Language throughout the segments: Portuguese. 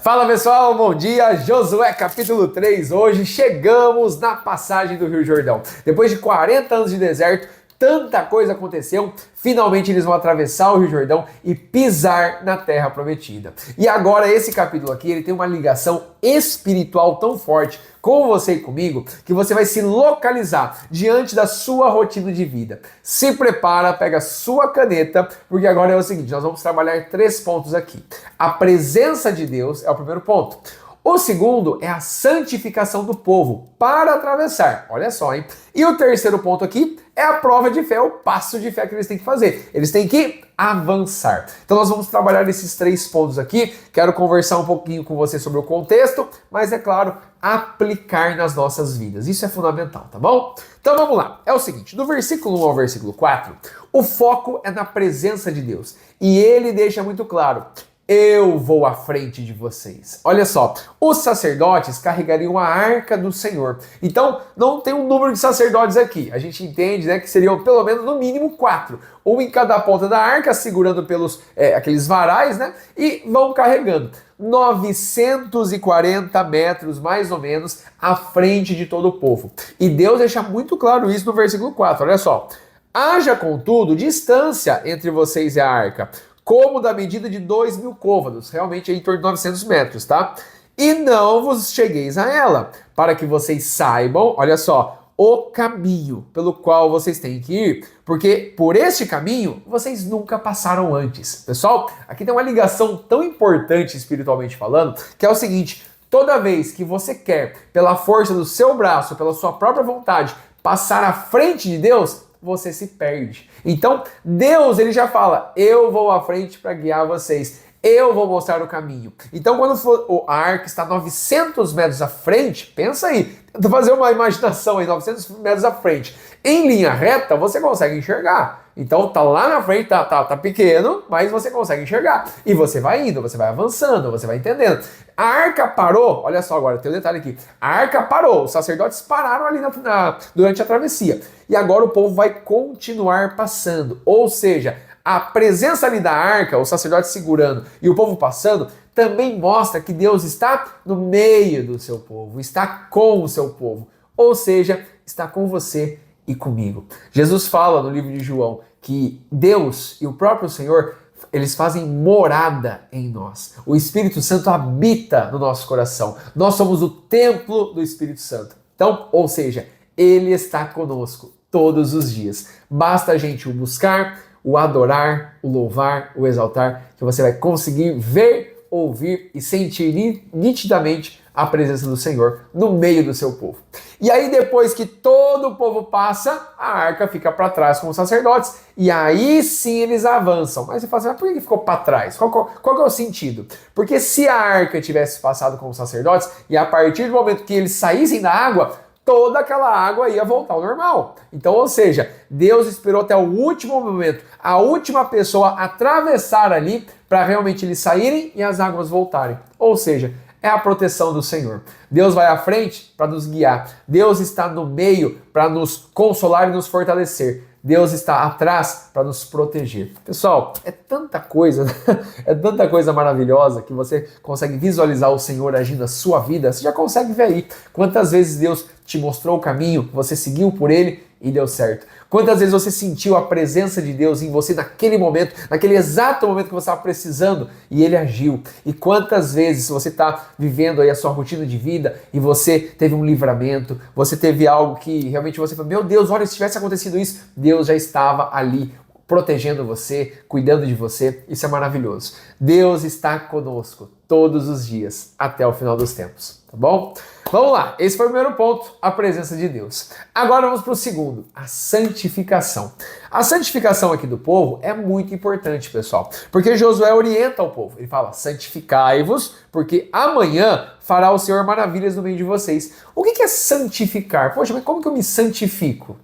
Fala pessoal, bom dia, Josué capítulo 3, hoje chegamos na passagem do Rio Jordão. Depois de 40 anos de deserto, tanta coisa aconteceu, finalmente eles vão atravessar o Rio Jordão e pisar na Terra Prometida. E agora esse capítulo aqui, ele tem uma ligação espiritual tão forte com você e comigo, que você vai se localizar diante da sua rotina de vida. Se prepara, pega a sua caneta, porque agora é o seguinte, nós vamos trabalhar 3 pontos aqui. A presença de Deus é o primeiro ponto. O segundo é a santificação do povo para atravessar. Olha só, hein? E o terceiro ponto aqui é a prova de fé, o passo de fé que eles têm que fazer. Eles têm que avançar. Então nós vamos trabalhar esses 3 pontos aqui. Quero conversar um pouquinho com você sobre o contexto, mas é claro, aplicar nas nossas vidas. Isso é fundamental, tá bom? Então vamos lá. É o seguinte, do versículo 1 ao versículo 4, o foco é na presença de Deus. E ele deixa muito claro: eu vou à frente de vocês. Olha só, os sacerdotes carregariam a arca do Senhor. Então, não tem um número de sacerdotes aqui. A gente entende, né, que seriam pelo menos no mínimo 4. Um em cada ponta da arca, segurando pelos aqueles varais, né? E vão carregando. 940 metros, mais ou menos, à frente de todo o povo. E Deus deixa muito claro isso no versículo 4. Olha só. Haja, contudo, distância entre vocês e a arca, como da medida de 2.000 côvados, realmente é em torno de 900 metros, tá? E não vos chegueis a ela, para que vocês saibam, olha só, o caminho pelo qual vocês têm que ir, porque por este caminho vocês nunca passaram antes. Pessoal, aqui tem uma ligação tão importante espiritualmente falando, que é o seguinte: toda vez que você quer, pela força do seu braço, pela sua própria vontade, passar à frente de Deus, você se perde. Então, Deus, ele já fala: eu vou à frente para guiar vocês. Eu vou mostrar o caminho. Então, quando for, a arca está 900 metros à frente, pensa aí, tenta fazer uma imaginação aí, 900 metros à frente. Em linha reta, você consegue enxergar. Então, tá lá na frente, tá pequeno, mas você consegue enxergar. E você vai indo, você vai avançando, você vai entendendo. A arca parou, olha só agora, tem um detalhe aqui. A arca parou, os sacerdotes pararam ali durante a travessia. E agora o povo vai continuar passando. Ou seja, a presença ali da arca, os sacerdotes segurando e o povo passando, também mostra que Deus está no meio do seu povo, está com o seu povo. Ou seja, está com você e comigo. Jesus fala no livro de João que Deus e o próprio Senhor, eles fazem morada em nós. O Espírito Santo habita no nosso coração. Nós somos o templo do Espírito Santo. Então, ou seja, ele está conosco todos os dias. Basta a gente o buscar, o adorar, o louvar, o exaltar, que você vai conseguir ver, ouvir e sentir nitidamente a presença do Senhor no meio do seu povo. E aí, depois que todo o povo passa, a arca fica para trás com os sacerdotes, e aí sim eles avançam. Mas você fala assim: mas por que ficou para trás? Qual que é o sentido? Porque se a arca tivesse passado com os sacerdotes, e a partir do momento que eles saíssem da água, toda aquela água ia voltar ao normal. Então, ou seja, Deus esperou até o último momento, a última pessoa atravessar ali, para realmente eles saírem e as águas voltarem. Ou seja, é a proteção do Senhor. Deus vai à frente para nos guiar. Deus está no meio para nos consolar e nos fortalecer. Deus está atrás para nos proteger. Pessoal, é tanta coisa, é tanta coisa maravilhosa que você consegue visualizar o Senhor agindo na sua vida. Você já consegue ver aí quantas vezes Deus te mostrou o caminho, você seguiu por ele e deu certo. Quantas vezes você sentiu a presença de Deus em você naquele momento, naquele exato momento que você estava precisando e ele agiu. E quantas vezes você está vivendo aí a sua rotina de vida e você teve um livramento, você teve algo que realmente você falou: meu Deus, olha, se tivesse acontecido isso, Deus já estava ali protegendo você, cuidando de você. Isso é maravilhoso. Deus está conosco todos os dias até o final dos tempos, tá bom? Vamos lá, esse foi o primeiro ponto, a presença de Deus. Agora vamos para o segundo, a santificação. A santificação aqui do povo é muito importante, pessoal, porque Josué orienta o povo. Ele fala: santificai-vos, porque amanhã fará o Senhor maravilhas no meio de vocês. O que é santificar? Poxa, mas como que eu me santifico?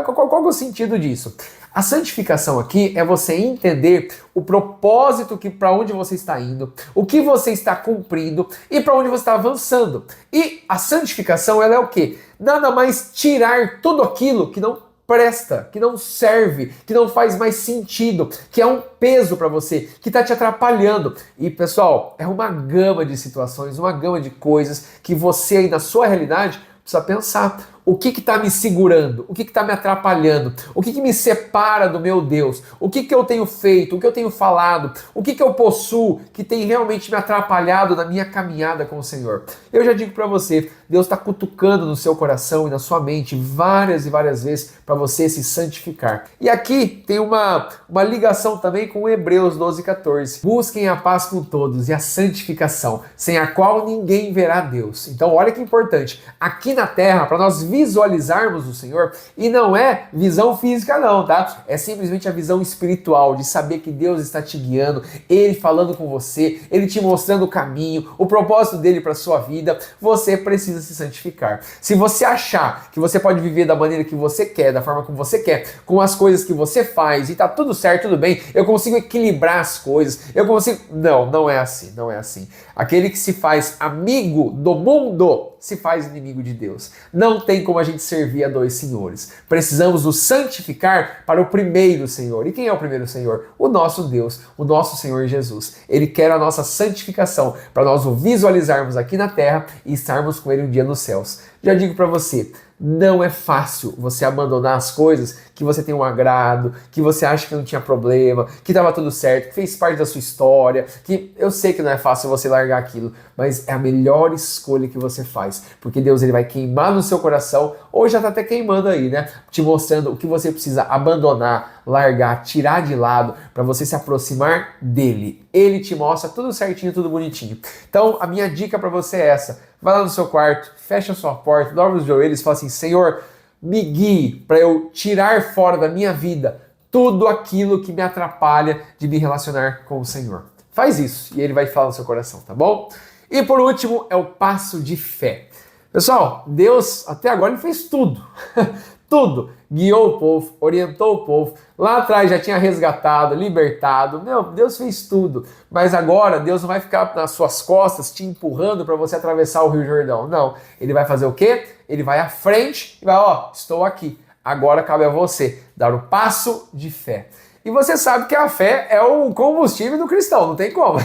Qual é o sentido disso? A santificação aqui é você entender o propósito que para onde você está indo, o que você está cumprindo e para onde você está avançando. E a santificação, ela é o quê? Nada mais tirar tudo aquilo que não presta, que não serve, que não faz mais sentido, que é um peso para você, que está te atrapalhando. E pessoal, é uma gama de situações, uma gama de coisas que você aí na sua realidade precisa pensar. O que está me segurando? O que está me atrapalhando? O que me separa do meu Deus? O que eu tenho feito? O que eu tenho falado? O que eu possuo que tem realmente me atrapalhado na minha caminhada com o Senhor? Eu já digo para você, Deus está cutucando no seu coração e na sua mente várias e várias vezes para você se santificar. E aqui tem uma ligação também com Hebreus 12:14. Busquem a paz com todos e a santificação, sem a qual ninguém verá Deus. Então olha que importante. Aqui na terra, para nós visualizarmos o Senhor, e não é visão física não, tá? É simplesmente a visão espiritual, de saber que Deus está te guiando, Ele falando com você, Ele te mostrando o caminho, o propósito dele para sua vida. Você precisa se santificar. Se você achar que você pode viver da maneira que você quer, da forma como você quer, com as coisas que você faz, e tá tudo certo, tudo bem, eu consigo equilibrar as coisas, eu consigo... Não é assim, não é assim. Aquele que se faz amigo do mundo se faz inimigo de Deus. Não tem como a gente servir a dois senhores. Precisamos nos santificar para o primeiro Senhor. E quem é o primeiro Senhor? O nosso Deus, o nosso Senhor Jesus. Ele quer a nossa santificação para nós o visualizarmos aqui na terra e estarmos com Ele um dia nos céus. Já digo para você, não é fácil você abandonar as coisas que você tem um agrado, que você acha que não tinha problema, que estava tudo certo, que fez parte da sua história, que eu sei que não é fácil você largar aquilo, mas é a melhor escolha que você faz, porque Deus ele vai queimar no seu coração, ou já está até queimando aí, né? Te mostrando o que você precisa abandonar, largar, tirar de lado, para você se aproximar dele. Ele te mostra tudo certinho, tudo bonitinho. Então, a minha dica para você é essa. Vai lá no seu quarto, fecha a sua porta, dobra os joelhos e fala assim, Senhor, me guie para eu tirar fora da minha vida tudo aquilo que me atrapalha de me relacionar com o Senhor. Faz isso e Ele vai falar no seu coração, tá bom? E por último é o passo de fé. Pessoal, Deus até agora ele fez tudo. Tudo. Guiou o povo, orientou o povo. Lá atrás já tinha resgatado, libertado. Meu, Deus fez tudo. Mas agora Deus não vai ficar nas suas costas te empurrando para você atravessar o Rio Jordão. Não. Ele vai fazer o quê? Ele vai à frente e vai, estou aqui. Agora cabe a você dar o passo de fé. E você sabe que a fé é o combustível do cristão, não tem como.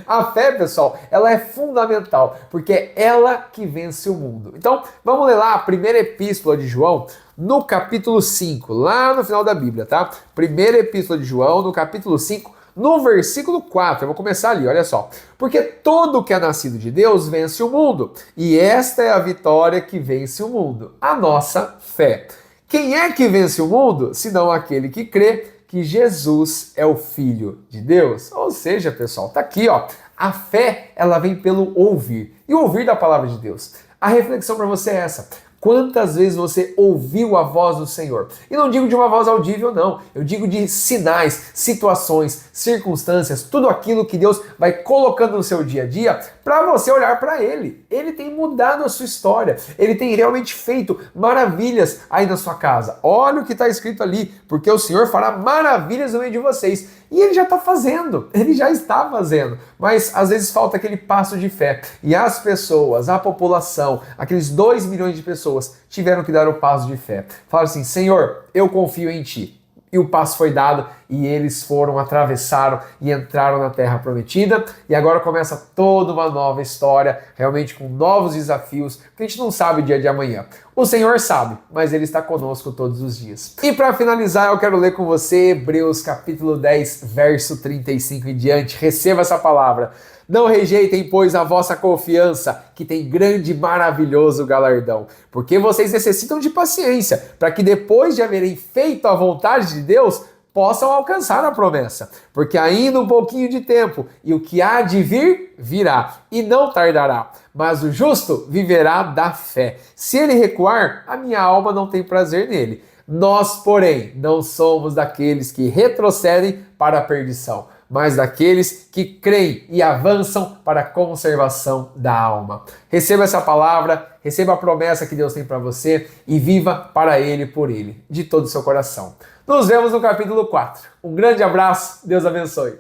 A fé, pessoal, ela é fundamental, porque é ela que vence o mundo. Então, vamos ler lá a primeira epístola de João, no capítulo 5, lá no final da Bíblia, tá? Primeira epístola de João, no capítulo 5, no versículo 4. Eu vou começar ali, olha só. Porque todo que é nascido de Deus vence o mundo, e esta é a vitória que vence o mundo, a nossa fé. Quem é que vence o mundo, senão aquele que crê que Jesus é o Filho de Deus? Ou seja, pessoal, tá aqui, ó. A fé, ela vem pelo ouvir. E ouvir da palavra de Deus. A reflexão para você é essa. Quantas vezes você ouviu a voz do Senhor? E não digo de uma voz audível, não. Eu digo de sinais, situações, circunstâncias, tudo aquilo que Deus vai colocando no seu dia a dia para você olhar para Ele. Ele tem mudado a sua história. Ele tem realmente feito maravilhas aí na sua casa. Olha o que está escrito ali, porque o Senhor fará maravilhas no meio de vocês. E Ele já está fazendo, Ele já está fazendo. Mas às vezes falta aquele passo de fé. E as pessoas, a população, aqueles 2 milhões de pessoas tiveram que dar o passo de fé. Falaram assim, Senhor, eu confio em Ti. E o passo foi dado e eles foram, atravessaram e entraram na Terra Prometida. E agora começa toda uma nova história, realmente com novos desafios, que a gente não sabe o dia de amanhã. O Senhor sabe, mas Ele está conosco todos os dias. E para finalizar, eu quero ler com você Hebreus capítulo 10, verso 35 em diante. Receba essa palavra. Não rejeitem, pois, a vossa confiança, que tem grande e maravilhoso galardão. Porque vocês necessitam de paciência, para que depois de haverem feito a vontade de Deus, possam alcançar a promessa. Porque ainda um pouquinho de tempo, e o que há de vir, virá, e não tardará. Mas o justo viverá da fé. Se ele recuar, a minha alma não tem prazer nele. Nós, porém, não somos daqueles que retrocedem para a perdição, mas daqueles que creem e avançam para a conservação da alma. Receba essa palavra, receba a promessa que Deus tem para você e viva para Ele e por Ele, de todo o seu coração. Nos vemos no capítulo 4. Um grande abraço, Deus abençoe.